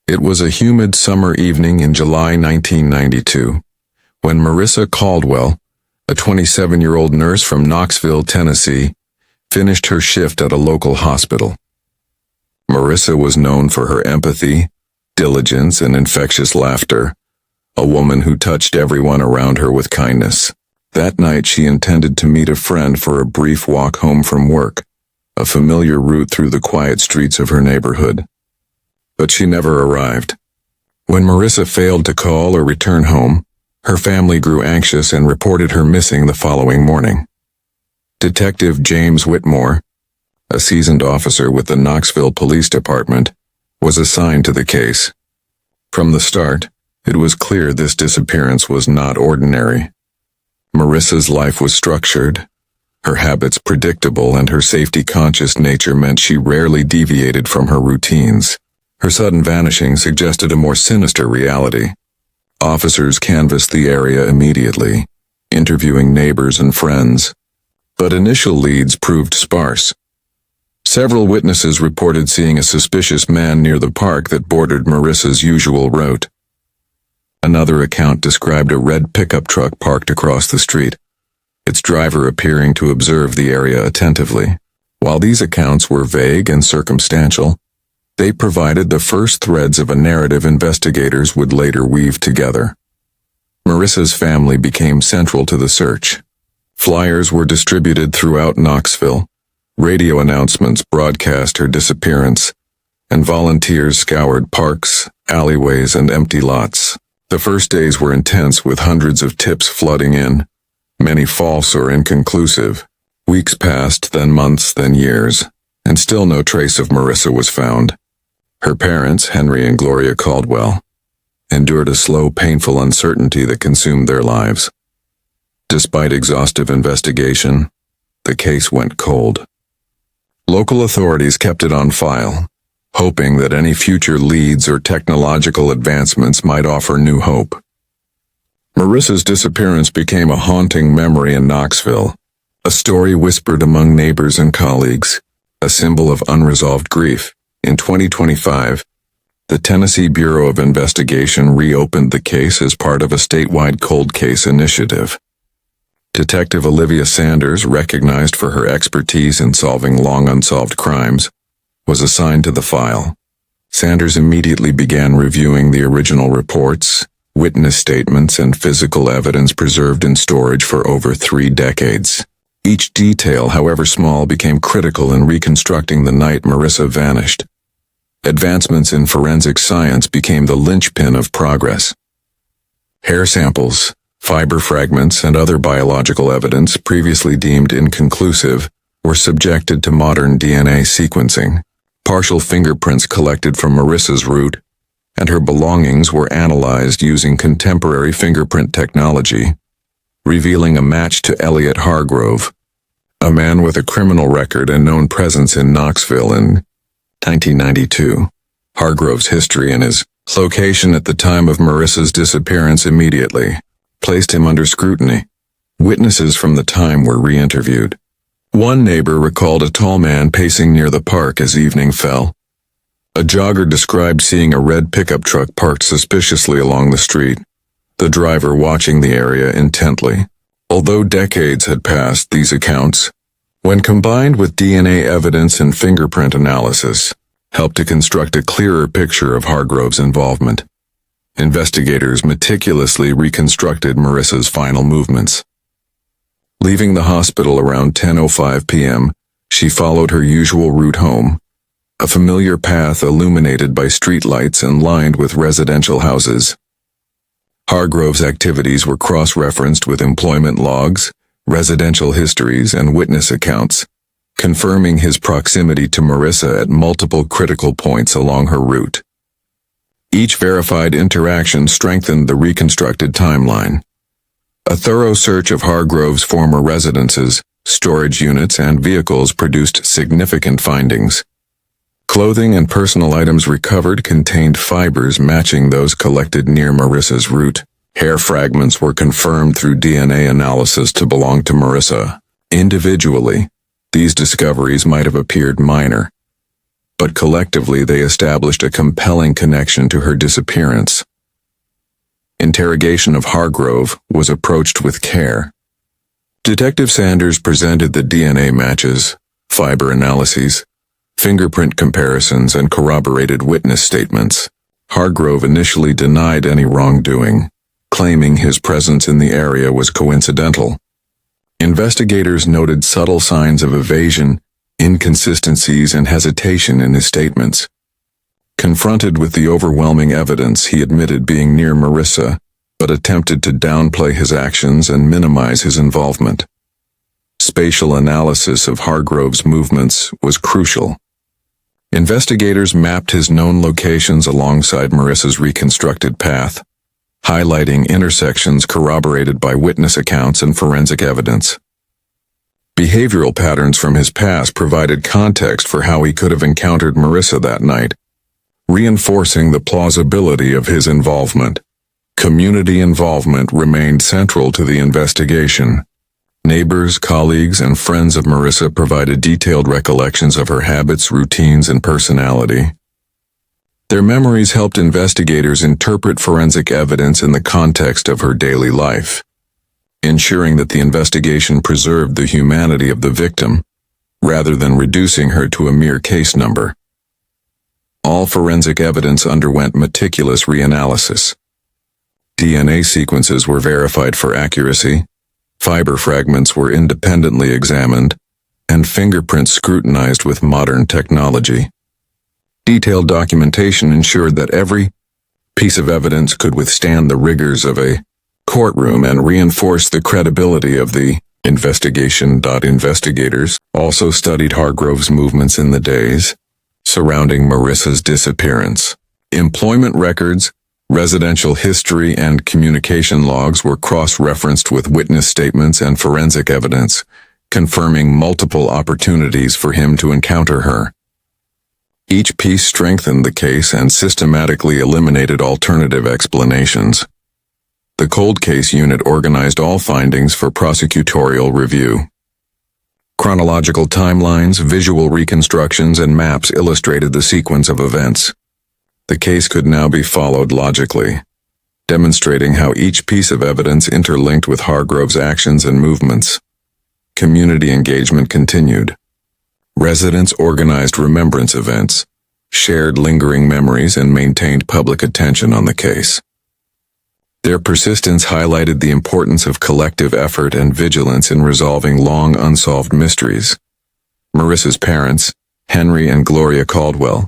It was a humid summer evening in July 1992, when Marissa Caldwell, a 27-year-old nurse from Knoxville, Tennessee, finished her shift at a local hospital. Marissa was known for her empathy, diligence, and infectious laughter, a woman who touched everyone around her with kindness. That night she intended to meet a friend for a brief walk home from work, a familiar route through the quiet streets of her neighborhood. But she never arrived. When Marissa failed to call or return home, her family grew anxious and reported her missing the following morning. Detective James Whitmore, a seasoned officer with the Knoxville Police Department, was assigned to the case. From the start, it was clear this disappearance was not ordinary. Marissa's life was structured, her habits predictable, and her safety-conscious nature meant she rarely deviated from her routines. Her sudden vanishing suggested a more sinister reality. Officers canvassed the area immediately, interviewing neighbors and friends, but initial leads proved sparse. Several witnesses reported seeing a suspicious man near the park that bordered Marissa's usual route. Another account described a red pickup truck parked across the street, its driver appearing to observe the area attentively. While these accounts were vague and circumstantial, they provided the first threads of a narrative investigators would later weave together. Marissa's family became central to the search. Flyers were distributed throughout Knoxville, radio announcements broadcast her disappearance, and volunteers scoured parks, alleyways, and empty lots. The first days were intense, with hundreds of tips flooding in, many false or inconclusive. Weeks passed, then months, then years, and still no trace of Marissa was found. Her parents, Henry and Gloria Caldwell, endured a slow, painful uncertainty that consumed their lives. Despite exhaustive investigation, the case went cold. Local authorities kept it on file, hoping that any future leads or technological advancements might offer new hope. Marissa's disappearance became a haunting memory in Knoxville, a story whispered among neighbors and colleagues, a symbol of unresolved grief. In 2025, the Tennessee Bureau of Investigation reopened the case as part of a statewide cold case initiative. Detective Olivia Sanders, recognized for her expertise in solving long unsolved crimes, was assigned to the file. Sanders immediately began reviewing the original reports, witness statements, and physical evidence preserved in storage for over 3 decades. Each detail, however small, became critical in reconstructing the night Marissa vanished. Advancements in forensic science became the linchpin of progress. Hair samples, fiber fragments, and other biological evidence previously deemed inconclusive were subjected to modern DNA sequencing. Partial fingerprints collected from Marissa's route, and her belongings were analyzed using contemporary fingerprint technology, revealing a match to Elliot Hargrove, a man with a criminal record and known presence in Knoxville in 1992. Hargrove's history and his location at the time of Marissa's disappearance immediately placed him under scrutiny. Witnesses from the time were re-interviewed. One neighbor recalled a tall man pacing near the park as evening fell. A jogger described seeing a red pickup truck parked suspiciously along the street, the driver watching the area intently. Although decades had passed, these accounts, when combined with DNA evidence and fingerprint analysis, helped to construct a clearer picture of Hargrove's involvement. Investigators meticulously reconstructed Marissa's final movements. Leaving the hospital around 10:05 p.m., she followed her usual route home, a familiar path illuminated by streetlights and lined with residential houses. Hargrove's activities were cross-referenced with employment logs, residential histories, and witness accounts, confirming his proximity to Marissa at multiple critical points along her route. Each verified interaction strengthened the reconstructed timeline. A thorough search of Hargrove's former residences, storage units, and vehicles produced significant findings. Clothing and personal items recovered contained fibers matching those collected near Marissa's route. Hair fragments were confirmed through DNA analysis to belong to Marissa. Individually, these discoveries might have appeared minor, but collectively they established a compelling connection to her disappearance. Interrogation of Hargrove was approached with care. Detective Sanders presented the DNA matches, fiber analyses, fingerprint comparisons, and corroborated witness statements. Hargrove initially denied any wrongdoing, claiming his presence in the area was coincidental. Investigators noted subtle signs of evasion, inconsistencies, and hesitation in his statements. Confronted with the overwhelming evidence, he admitted being near Marissa, but attempted to downplay his actions and minimize his involvement. Spatial analysis of Hargrove's movements was crucial. Investigators mapped his known locations alongside Marissa's reconstructed path, highlighting intersections corroborated by witness accounts and forensic evidence. Behavioral patterns from his past provided context for how he could have encountered Marissa that night, reinforcing the plausibility of his involvement. Community involvement remained central to the investigation. Neighbors, colleagues, and friends of Marissa provided detailed recollections of her habits, routines, and personality. Their memories helped investigators interpret forensic evidence in the context of her daily life, ensuring that the investigation preserved the humanity of the victim, rather than reducing her to a mere case number. All forensic evidence underwent meticulous reanalysis. DNA sequences were verified for accuracy, fiber fragments were independently examined, and fingerprints scrutinized with modern technology. Detailed documentation ensured that every piece of evidence could withstand the rigors of a courtroom and reinforce the credibility of the investigation. Investigators also studied Hargrove's movements in the days surrounding Marissa's disappearance. Employment records, residential history, and communication logs were cross-referenced with witness statements and forensic evidence, confirming multiple opportunities for him to encounter her. Each piece strengthened the case and systematically eliminated alternative explanations. The cold case unit organized all findings for prosecutorial review. Chronological timelines, visual reconstructions, and maps illustrated the sequence of events. The case could now be followed logically, demonstrating how each piece of evidence interlinked with Hargrove's actions and movements. Community engagement continued. Residents organized remembrance events, shared lingering memories, and maintained public attention on the case. Their persistence highlighted the importance of collective effort and vigilance in resolving long unsolved mysteries. Marissa's parents, Henry and Gloria Caldwell,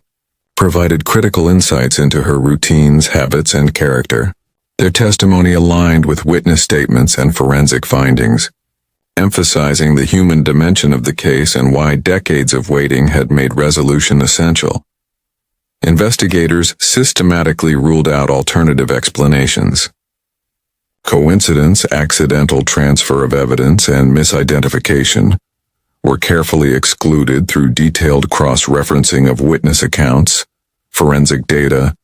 provided critical insights into her routines, habits, and character. Their testimony aligned with witness statements and forensic findings, emphasizing the human dimension of the case and why decades of waiting had made resolution essential. Investigators systematically ruled out alternative explanations. Coincidence, accidental transfer of evidence, and misidentification were carefully excluded through detailed cross-referencing of witness accounts, forensic data,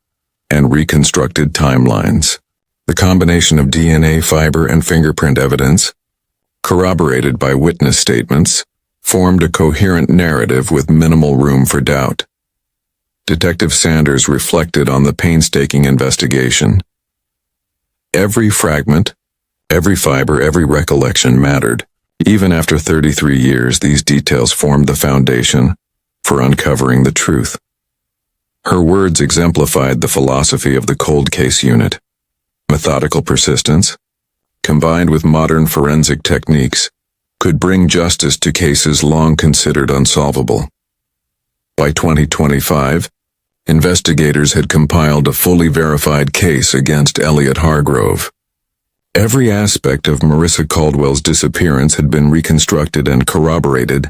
and reconstructed timelines. The combination of DNA, fiber, and fingerprint evidence, corroborated by witness statements, formed a coherent narrative with minimal room for doubt. Detective Sanders reflected on the painstaking investigation. Every fragment, every fiber, every recollection mattered. Even after 33 years, these details formed the foundation for uncovering the truth. Her words exemplified the philosophy of the cold case unit. Methodical persistence, combined with modern forensic techniques, could bring justice to cases long considered unsolvable. By 2025, investigators had compiled a fully verified case against Elliot Hargrove. Every aspect of Marissa Caldwell's disappearance had been reconstructed and corroborated.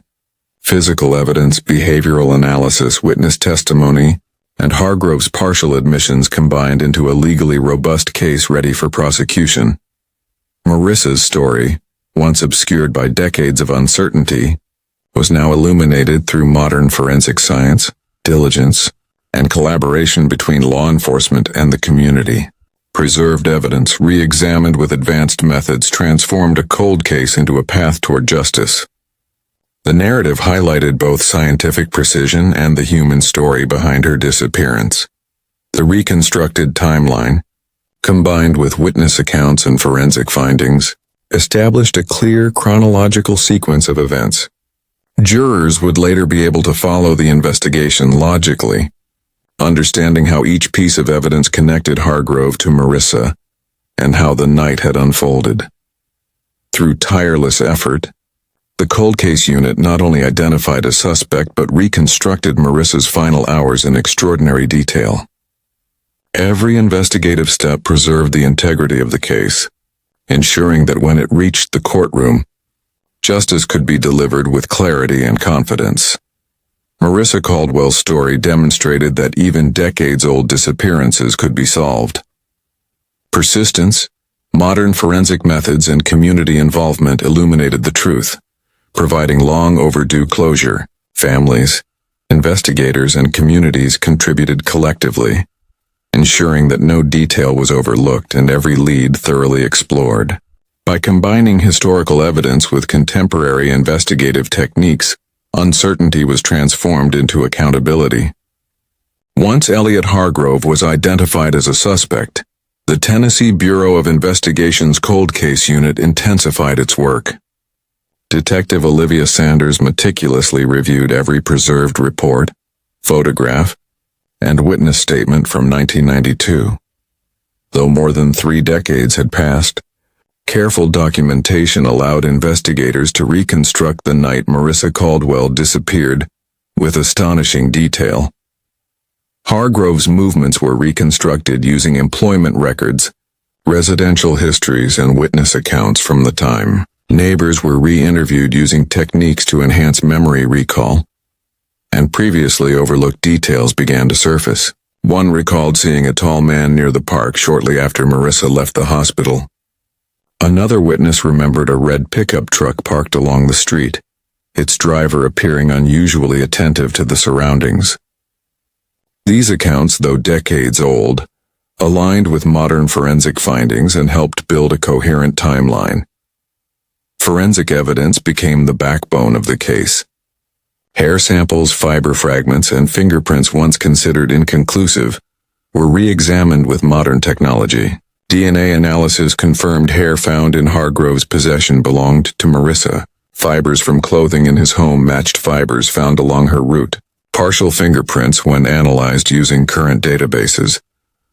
Physical evidence, behavioral analysis, witness testimony, and Hargrove's partial admissions combined into a legally robust case ready for prosecution. Marissa's story, once obscured by decades of uncertainty, was now illuminated through modern forensic science, diligence, and collaboration between law enforcement and the community. Preserved evidence, re-examined with advanced methods, transformed a cold case into a path toward justice. The narrative highlighted both scientific precision and the human story behind her disappearance. The reconstructed timeline, combined with witness accounts and forensic findings, established a clear chronological sequence of events. Jurors would later be able to follow the investigation logically, understanding how each piece of evidence connected Hargrove to Marissa and how the night had unfolded. Through tireless effort, the cold case unit not only identified a suspect but reconstructed Marissa's final hours in extraordinary detail. Every investigative step preserved the integrity of the case, ensuring that when it reached the courtroom, justice could be delivered with clarity and confidence. Marissa Caldwell's story demonstrated that even decades-old disappearances could be solved. Persistence, modern forensic methods, and community involvement illuminated the truth, providing long-overdue closure. Families, investigators, and communities contributed collectively, ensuring that no detail was overlooked and every lead thoroughly explored. By combining historical evidence with contemporary investigative techniques, uncertainty was transformed into accountability. Once Elliot Hargrove was identified as a suspect, the Tennessee Bureau of Investigation's Cold Case Unit intensified its work. Detective Olivia Sanders meticulously reviewed every preserved report, photograph, and witness statement from 1992. Though more than 3 decades had passed, careful documentation allowed investigators to reconstruct the night Marissa Caldwell disappeared with astonishing detail. Hargrove's movements were reconstructed using employment records, residential histories, and witness accounts from the time. Neighbors were re-interviewed using techniques to enhance memory recall, and previously overlooked details began to surface. One recalled seeing a tall man near the park shortly after Marissa left the hospital. Another witness remembered a red pickup truck parked along the street, its driver appearing unusually attentive to the surroundings. These accounts, though decades old, aligned with modern forensic findings and helped build a coherent timeline. Forensic evidence became the backbone of the case. Hair samples, fiber fragments, and fingerprints once considered inconclusive were re-examined with modern technology. DNA analysis confirmed hair found in Hargrove's possession belonged to Marissa. Fibers from clothing in his home matched fibers found along her route. Partial fingerprints, when analyzed using current databases,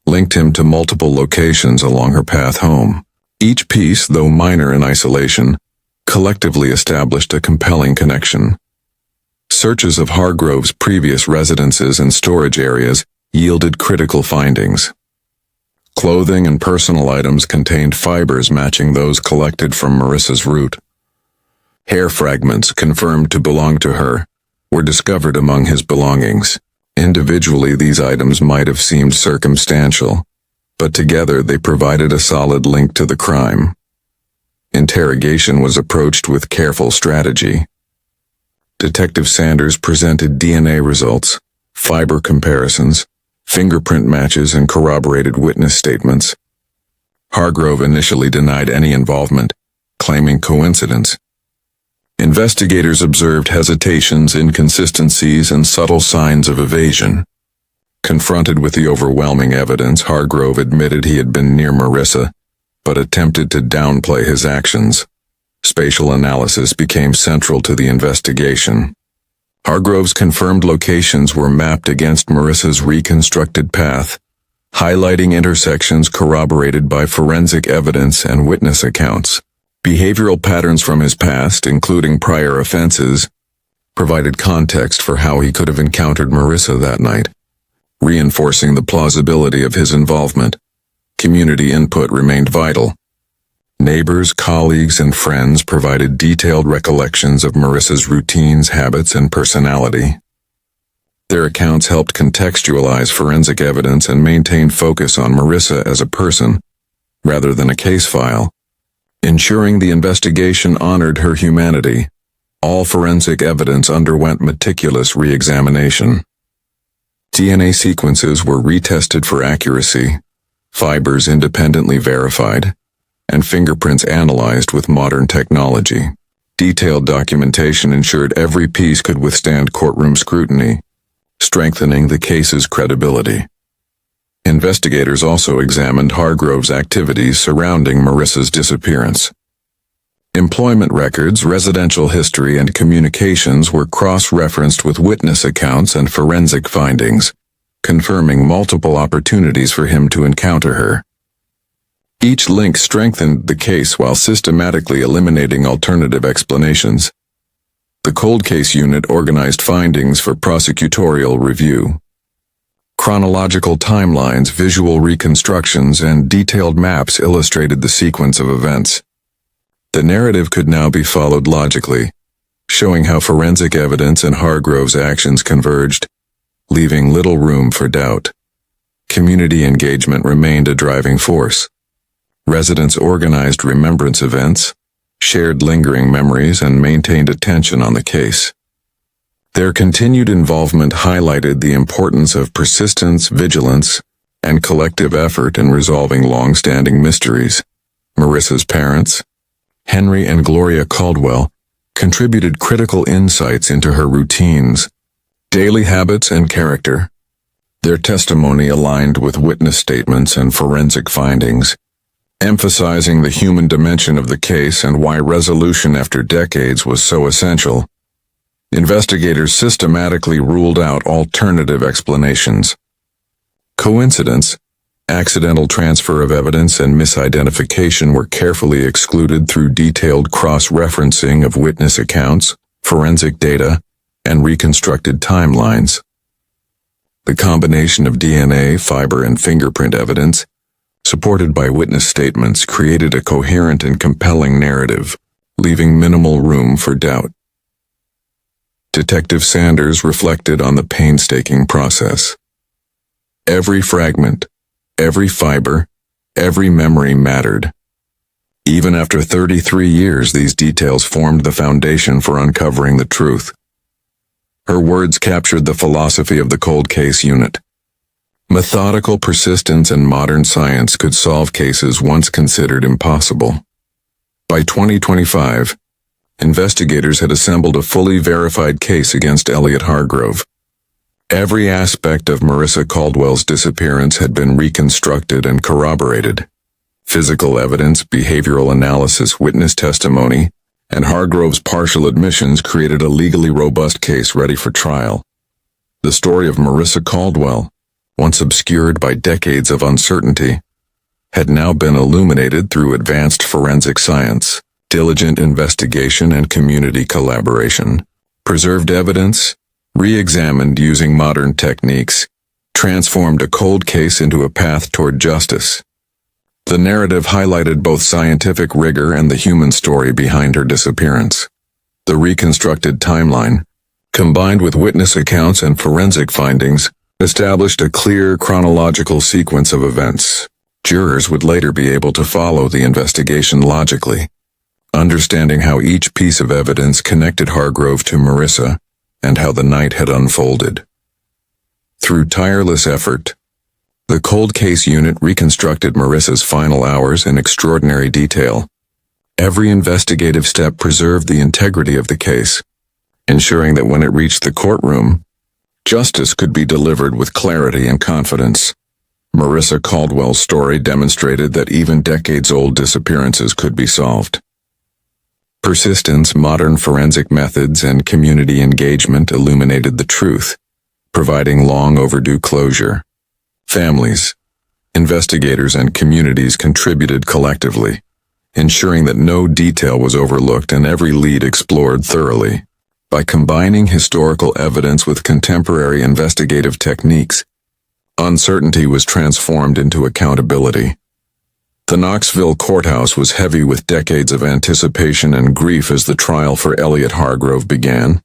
linked him to multiple locations along her path home. Each piece, though minor in isolation, collectively established a compelling connection. Searches of Hargrove's previous residences and storage areas yielded critical findings. Clothing and personal items contained fibers matching those collected from Marissa's route. Hair fragments, confirmed to belong to her, were discovered among his belongings. Individually, these items might have seemed circumstantial, but together they provided a solid link to the crime. Interrogation was approached with careful strategy. Detective Sanders presented DNA results, fiber comparisons, fingerprint matches, and corroborated witness statements. Hargrove initially denied any involvement, claiming coincidence. Investigators observed hesitations, inconsistencies, and subtle signs of evasion. Confronted with the overwhelming evidence, Hargrove admitted he had been near Marissa, but attempted to downplay his actions. Spatial analysis became central to the investigation. Hargrove's confirmed locations were mapped against Marissa's reconstructed path, highlighting intersections corroborated by forensic evidence and witness accounts. Behavioral patterns from his past, including prior offenses, provided context for how he could have encountered Marissa that night, reinforcing the plausibility of his involvement. Community input remained vital. Neighbors, colleagues, and friends provided detailed recollections of Marissa's routines, habits, and personality. Their accounts helped contextualize forensic evidence and maintain focus on Marissa as a person, rather than a case file, ensuring the investigation honored her humanity. All forensic evidence underwent meticulous re-examination. DNA sequences were retested for accuracy, fibers independently verified, and fingerprints analyzed with modern technology. Detailed documentation ensured every piece could withstand courtroom scrutiny, strengthening the case's credibility. Investigators also examined Hargrove's activities surrounding Marissa's disappearance. Employment records, residential history, and communications were cross-referenced with witness accounts and forensic findings, confirming multiple opportunities for him to encounter her. Each link strengthened the case while systematically eliminating alternative explanations. The cold case unit organized findings for prosecutorial review. Chronological timelines, visual reconstructions, and detailed maps illustrated the sequence of events. The narrative could now be followed logically, showing how forensic evidence and Hargrove's actions converged, leaving little room for doubt. Community engagement remained a driving force. Residents organized remembrance events, shared lingering memories, and maintained attention on the case. Their continued involvement highlighted the importance of persistence, vigilance, and collective effort in resolving long-standing mysteries. Marissa's parents, Henry and Gloria Caldwell, contributed critical insights into her routines, daily habits, and character. Their testimony aligned with witness statements and forensic findings, emphasizing the human dimension of the case and why resolution after decades was so essential. Investigators systematically ruled out alternative explanations. Coincidence, accidental transfer of evidence, and misidentification were carefully excluded through detailed cross-referencing of witness accounts, forensic data, and reconstructed timelines. The combination of DNA, fiber, and fingerprint evidence, supported by witness statements, created a coherent and compelling narrative, leaving minimal room for doubt. Detective Sanders reflected on the painstaking process. Every fragment, every fiber, every memory mattered. Even after 33 years, these details formed the foundation for uncovering the truth. Her words captured the philosophy of the cold case unit. Methodical persistence and modern science could solve cases once considered impossible. By 2025, investigators had assembled a fully verified case against Elliot Hargrove. Every aspect of Marissa Caldwell's disappearance had been reconstructed and corroborated. Physical evidence, behavioral analysis, witness testimony, and Hargrove's partial admissions created a legally robust case ready for trial. The story of Marissa Caldwell, once obscured by decades of uncertainty, had now been illuminated through advanced forensic science, diligent investigation, and community collaboration. Preserved evidence, re-examined using modern techniques, transformed a cold case into a path toward justice. The narrative highlighted both scientific rigor and the human story behind her disappearance. The reconstructed timeline, combined with witness accounts and forensic findings, established a clear chronological sequence of events. Jurors would later be able to follow the investigation logically, understanding how each piece of evidence connected Hargrove to Marissa and how the night had unfolded. Through tireless effort, the cold case unit reconstructed Marissa's final hours in extraordinary detail. Every investigative step preserved the integrity of the case, ensuring that when it reached the courtroom, justice could be delivered with clarity and confidence. Marissa Caldwell's story demonstrated that even decades-old disappearances could be solved. Persistence, modern forensic methods, and community engagement illuminated the truth, providing long-overdue closure. Families, investigators, and communities contributed collectively, ensuring that no detail was overlooked and every lead explored thoroughly. By combining historical evidence with contemporary investigative techniques, uncertainty was transformed into accountability. The Knoxville courthouse was heavy with decades of anticipation and grief as the trial for Elliot Hargrove began.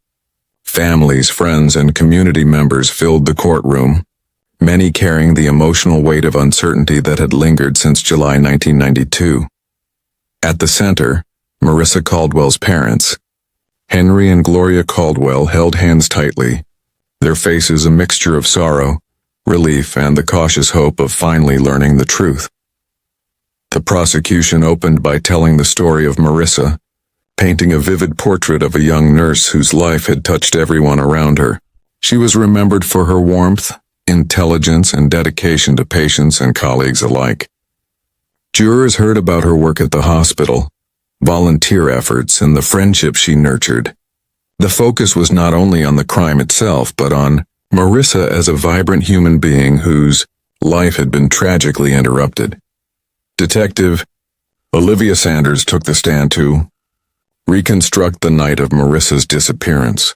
Families, friends, and community members filled the courtroom, many carrying the emotional weight of uncertainty that had lingered since July 1992. At the center, Marissa Caldwell's parents, Henry and Gloria Caldwell, held hands tightly, their faces a mixture of sorrow, relief, and the cautious hope of finally learning the truth. The prosecution opened by telling the story of Marissa, painting a vivid portrait of a young nurse whose life had touched everyone around her. She was remembered for her warmth, intelligence, and dedication to patients and colleagues alike. Jurors heard about her work at the hospital, volunteer efforts, and the friendship she nurtured. The focus was not only on the crime itself, but on Marissa as a vibrant human being whose life had been tragically interrupted. Detective Olivia Sanders took the stand to reconstruct the night of Marissa's disappearance.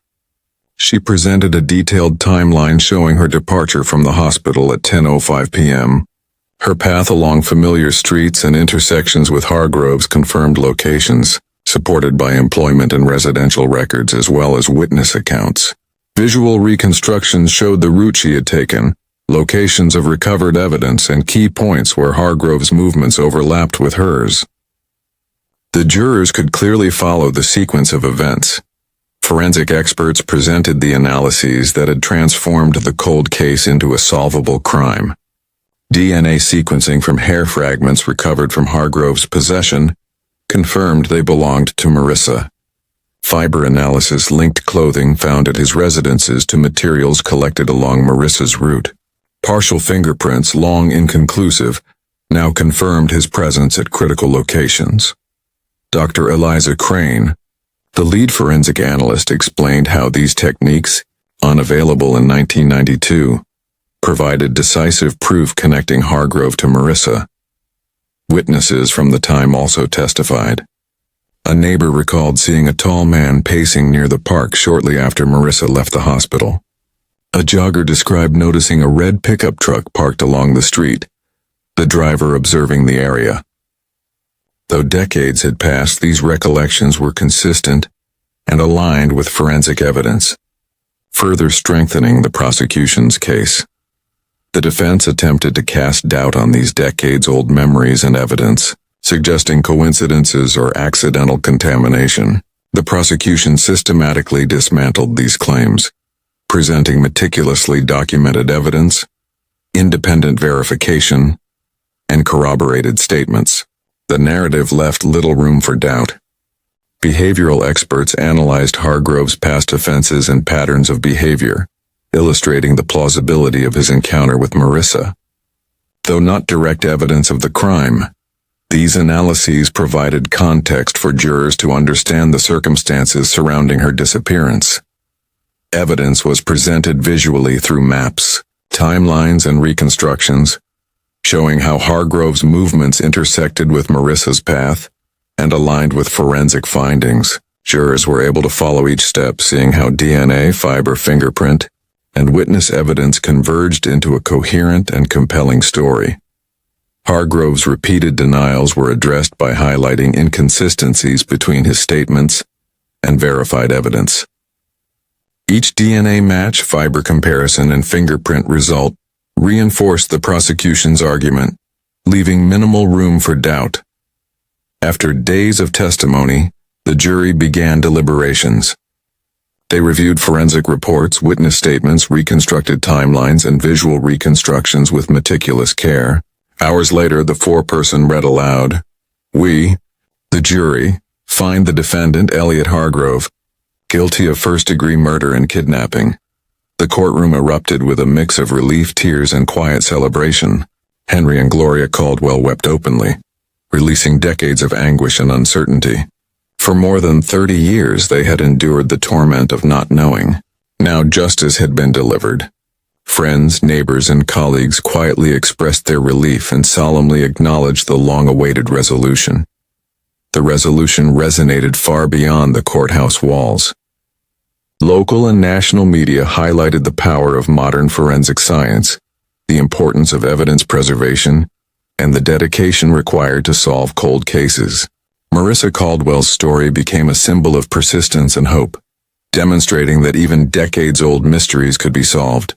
She presented a detailed timeline showing her departure from the hospital at 10:05 p.m. Her path along familiar streets and intersections with Hargrove's confirmed locations, supported by employment and residential records as well as witness accounts. Visual reconstructions showed the route she had taken, locations of recovered evidence, and key points where Hargrove's movements overlapped with hers. The jurors could clearly follow the sequence of events. Forensic experts presented the analyses that had transformed the cold case into a solvable crime. DNA sequencing from hair fragments recovered from Hargrove's possession confirmed they belonged to Marissa. Fiber analysis linked clothing found at his residences to materials collected along Marissa's route. Partial fingerprints, long inconclusive, now confirmed his presence at critical locations. Dr. Eliza Crane, the lead forensic analyst, explained how these techniques, unavailable in 1992, provided decisive proof connecting Hargrove to Marissa. Witnesses from the time also testified. A neighbor recalled seeing a tall man pacing near the park shortly after Marissa left the hospital. A jogger described noticing a red pickup truck parked along the street, the driver observing the area. Though decades had passed, these recollections were consistent and aligned with forensic evidence, further strengthening the prosecution's case. The defense attempted to cast doubt on these decades-old memories and evidence, suggesting coincidences or accidental contamination. The prosecution systematically dismantled these claims, presenting meticulously documented evidence, independent verification, and corroborated statements. The narrative left little room for doubt. Behavioral experts analyzed Hargrove's past offenses and patterns of behavior, illustrating the plausibility of his encounter with Marissa. Though not direct evidence of the crime, these analyses provided context for jurors to understand the circumstances surrounding her disappearance. Evidence was presented visually through maps, timelines, and reconstructions, showing how Hargrove's movements intersected with Marissa's path and aligned with forensic findings. Jurors were able to follow each step, seeing how DNA, fiber, fingerprint, and witness evidence converged into a coherent and compelling story. Hargrove's repeated denials were addressed by highlighting inconsistencies between his statements and verified evidence. Each DNA match, fiber comparison, and fingerprint result reinforced the prosecution's argument, leaving minimal room for doubt. After days of testimony, the jury began deliberations. They reviewed forensic reports, witness statements, reconstructed timelines, and visual reconstructions with meticulous care. Hours later, the foreperson read aloud, "We, the jury, find the defendant, Elliot Hargrove, guilty of first-degree murder and kidnapping." The courtroom erupted with a mix of relief, tears, and quiet celebration. Henry and Gloria Caldwell wept openly, releasing decades of anguish and uncertainty. For more than 30 years, they had endured the torment of not knowing. Now justice had been delivered. Friends, neighbors, and colleagues quietly expressed their relief and solemnly acknowledged the long-awaited resolution. The resolution resonated far beyond the courthouse walls. Local and national media highlighted the power of modern forensic science, the importance of evidence preservation, and the dedication required to solve cold cases. Marissa Caldwell's story became a symbol of persistence and hope, demonstrating that even decades-old mysteries could be solved.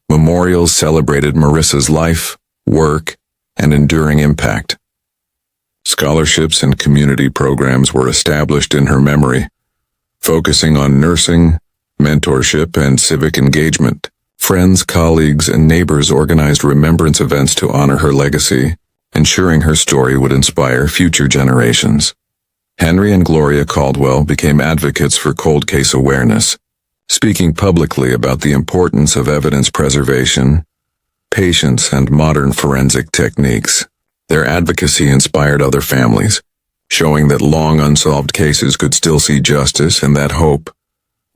Memorials celebrated Marissa's life, work, and enduring impact. Scholarships and community programs were established in her memory, focusing on nursing, mentorship, and civic engagement. Friends, colleagues, and neighbors organized remembrance events to honor her legacy, ensuring her story would inspire future generations. Henry and Gloria Caldwell became advocates for cold case awareness, speaking publicly about the importance of evidence preservation, patience, and modern forensic techniques. Their advocacy inspired other families, showing that long unsolved cases could still see justice and that hope,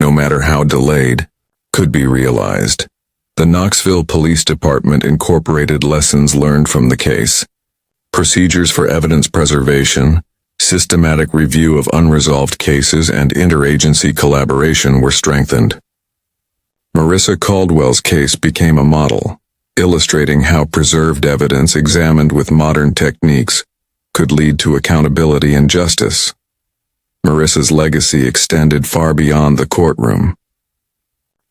no matter how delayed, could be realized. The Knoxville Police Department incorporated lessons learned from the case. Procedures for evidence preservation, systematic review of unresolved cases, and interagency collaboration were strengthened. Marissa Caldwell's case became a model, illustrating how preserved evidence examined with modern techniques could lead to accountability and justice. Marissa's legacy extended far beyond the courtroom.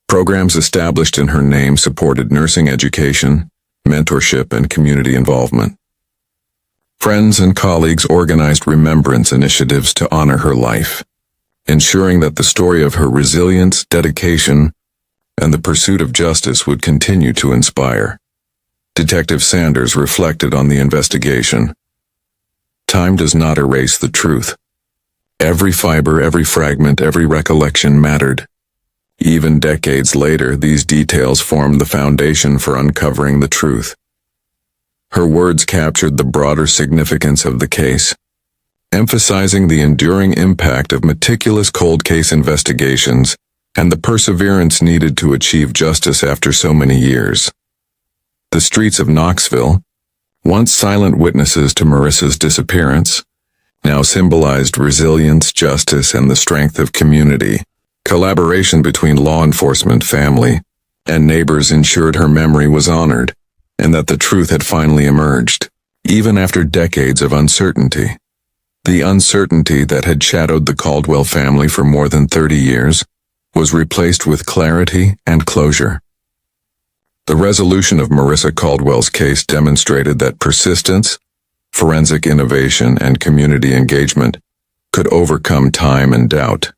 Programs established in her name supported nursing education, mentorship, and community involvement. Friends and colleagues organized remembrance initiatives to honor her life, ensuring that the story of her resilience, dedication, and the pursuit of justice would continue to inspire. Detective Sanders reflected on the investigation. Time does not erase the truth. Every fiber, every fragment, every recollection mattered. Even decades later, these details formed the foundation for uncovering the truth. Her words captured the broader significance of the case, emphasizing the enduring impact of meticulous cold case investigations and the perseverance needed to achieve justice after so many years. The streets of Knoxville, once silent witnesses to Marissa's disappearance, now symbolized resilience, justice, and the strength of community. Collaboration between law enforcement, family, and neighbors ensured her memory was honored, and that the truth had finally emerged, even after decades of uncertainty. The uncertainty that had shadowed the Caldwell family for more than 30 years was replaced with clarity and closure. The resolution of Marissa Caldwell's case demonstrated that persistence, forensic innovation, and community engagement could overcome time and doubt.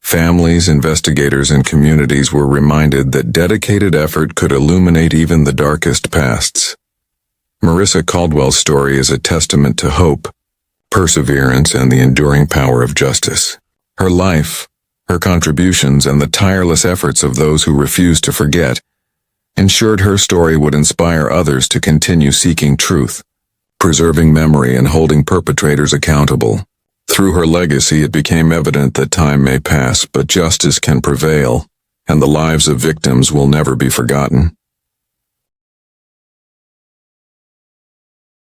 Families, investigators, and communities were reminded that dedicated effort could illuminate even the darkest pasts. Marissa Caldwell's story is a testament to hope, perseverance, and the enduring power of justice. Her life, her contributions, and the tireless efforts of those who refused to forget ensured her story would inspire others to continue seeking truth, preserving memory, and holding perpetrators accountable. Through her legacy, it became evident that time may pass, but justice can prevail, and the lives of victims will never be forgotten.